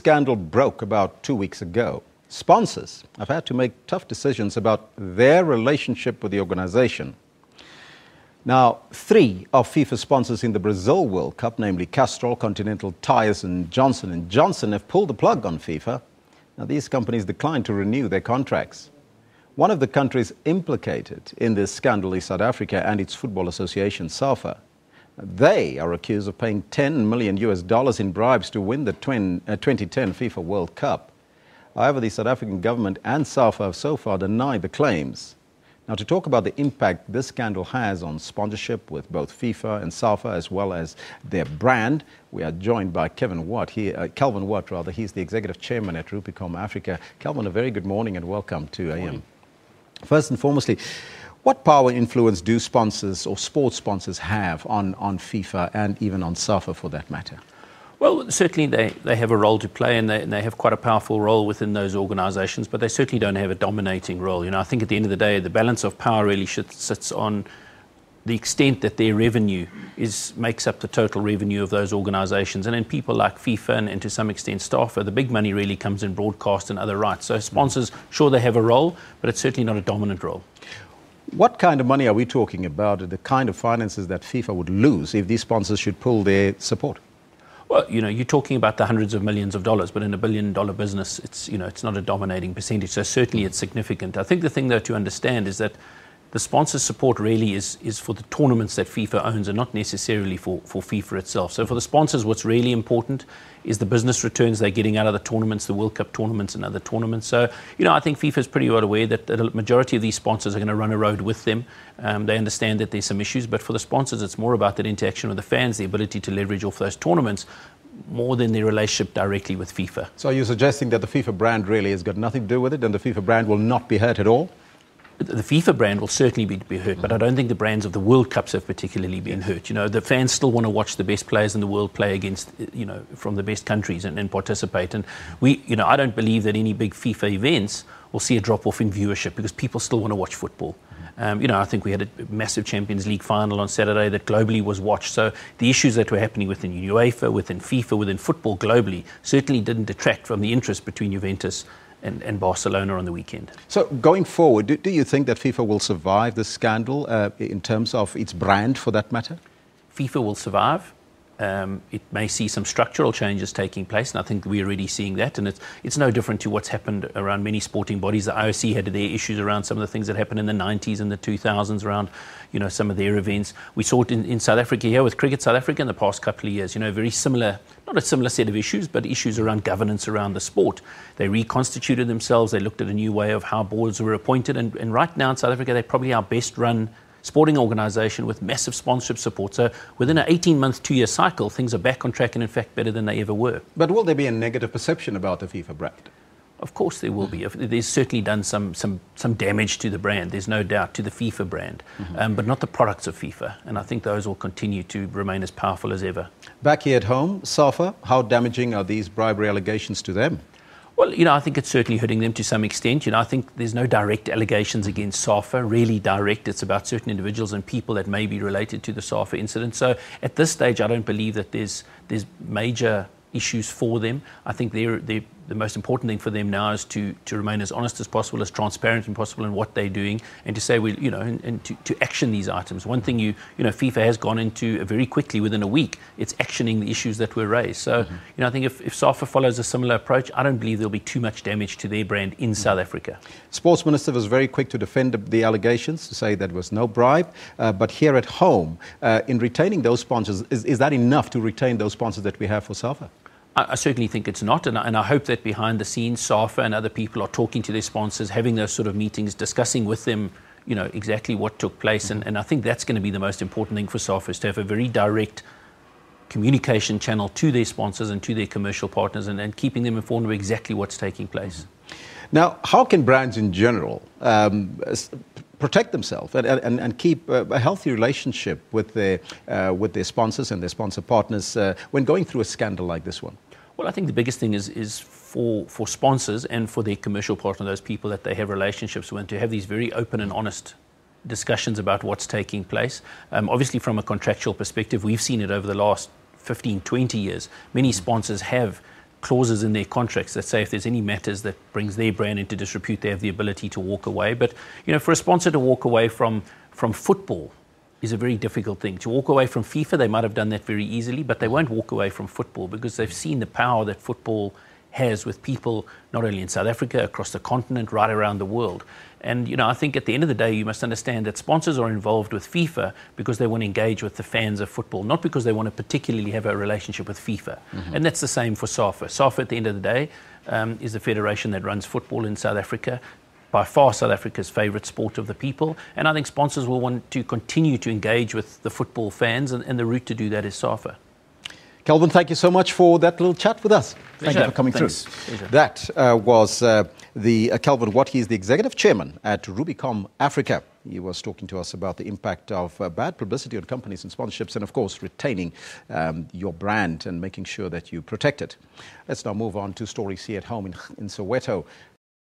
scandal broke about 2 weeks ago, sponsors have had to make tough decisions about their relationship with the organization. Now, 3 of FIFA sponsors in the Brazil World Cup, namely Castrol, Continental Tires and Johnson & Johnson, have pulled the plug on FIFA. Now, these companies declined to renew their contracts. One of the countries implicated in this scandal is South Africa and its football association, SAFA. They are accused of paying $10 million in bribes to win the 2010 FIFA World Cup. However, the South African government and SAFA have so far denied the claims. Now, to talk about the impact this scandal has on sponsorship with both FIFA and SAFA, as well as their brand, we are joined by Kelvin Watt. He's the executive chairman at Rupicom Africa. Kelvin, a very good morning and welcome to AM. First and foremostly, what power and influence do sponsors or sports sponsors have on FIFA and even on SAFA for that matter? Well, certainly they have a role to play, and they have quite a powerful role within those organisations, but they certainly don't have a dominating role. I think at the end of the day, the balance of power really sits on the extent that their revenue makes up the total revenue of those organisations. And then people like FIFA and to some extent SAFA, the big money really comes in broadcast and other rights. So sponsors, sure, they have a role, but it's certainly not a dominant role. What kind of money are we talking about, the kind of finances that FIFA would lose if these sponsors should pull their support? Well, you're talking about the hundreds of millions of dollars, but in $1 billion business, it's not a dominating percentage. So certainly it's significant. I think the thing, though, to understand is that the sponsor support really is for the tournaments that FIFA owns and not necessarily for FIFA itself. So for the sponsors, what's really important is the business returns they're getting out of the tournaments, the World Cup tournaments and other tournaments. So, I think FIFA is pretty well aware that the majority of these sponsors are going to run a road with them. They understand that there's some issues, but for the sponsors, it's more about that interaction with the fans, the ability to leverage off those tournaments, more than their relationship directly with FIFA. So are you suggesting that the FIFA brand really has got nothing to do with it and the FIFA brand will not be hurt at all? The FIFA brand will certainly be hurt, but I don't think the brands of the World Cups have particularly been hurt. The fans still want to watch the best players in the world play against, from the best countries and participate. And I don't believe that any big FIFA events will see a drop-off in viewership because people still want to watch football. I think we had a massive Champions League final on Saturday that globally was watched. So the issues that were happening within UEFA, within FIFA, within football globally certainly didn't detract from the interest between Juventus and Barcelona on the weekend. So going forward, do you think that FIFA will survive this scandal in terms of its brand for that matter? FIFA will survive. It may see some structural changes taking place, and I think we're already seeing that. And it's no different to what's happened around many sporting bodies. The IOC had their issues around some of the things that happened in the 90s and the 2000s around, some of their events. We saw it in South Africa here with Cricket South Africa in the past couple of years. Very similar, not a similar set of issues, but issues around governance around the sport. They reconstituted themselves. They looked at a new way of how boards were appointed. And right now in South Africa, they're probably our best run sporting organisation with massive sponsorship support. So within an 18-month, 2-year cycle, things are back on track and in fact better than they ever were. But will there be a negative perception about the FIFA brand? Of course there will be. There's certainly done some damage to the brand, there's no doubt, to the FIFA brand, but not the products of FIFA. And I think those will continue to remain as powerful as ever. Back here at home, SAFA, how damaging are these bribery allegations to them? Well, I think it's certainly hurting them to some extent. I think there's no direct allegations against SAFA, really direct. It's about certain individuals and people that may be related to the SAFA incident. So at this stage, I don't believe that there's major issues for them. I think the most important thing for them now is to remain as honest as possible, as transparent as possible in what they're doing, and to say, and to action these items. One thing FIFA has gone into very quickly within a week. It's actioning the issues that were raised. So, I think if SAFA follows a similar approach, I don't believe there'll be too much damage to their brand in South Africa. Sports Minister was very quick to defend the allegations, to say that there was no bribe. But here at home, in retaining those sponsors, is that enough to retain those sponsors that we have for SAFA? I certainly think it's not, and I hope that behind the scenes, SAFA and other people are talking to their sponsors, having those sort of meetings, discussing with them, exactly what took place, and I think that's going to be the most important thing for SAFA, is to have a very direct communication channel to their sponsors and to their commercial partners, and keeping them informed of exactly what's taking place. Now, how can brands in general protect themselves and keep a healthy relationship with their sponsors and their sponsor partners when going through a scandal like this one? Well, I think the biggest thing is for sponsors and for their commercial partner, those people that they have relationships with, to have these very open and honest discussions about what's taking place. Obviously, from a contractual perspective, we've seen it over the last 15, 20 years. Many sponsors have clauses in their contracts that say if there's any matters that brings their brand into disrepute, they have the ability to walk away. But, for a sponsor to walk away from football is a very difficult thing. To walk away from FIFA, they might have done that very easily, but they won't walk away from football because they've seen the power that football has with people, not only in South Africa, across the continent, right around the world. And, I think at the end of the day, you must understand that sponsors are involved with FIFA because they want to engage with the fans of football, not because they want to particularly have a relationship with FIFA. And that's the same for SAFA. SAFA, at the end of the day, is the federation that runs football in South Africa. By far South Africa's favourite sport of the people. And I think sponsors will want to continue to engage with the football fans, and the route to do that is SAFA. Kelvin, thank you so much for that little chat with us. Thank you for coming through. Pleasure. That was the Kelvin Watt. He's the executive chairman at Rubicom Africa. He was talking to us about the impact of bad publicity on companies and sponsorships and, of course, retaining your brand and making sure that you protect it. Let's now move on to stories here at home in Soweto.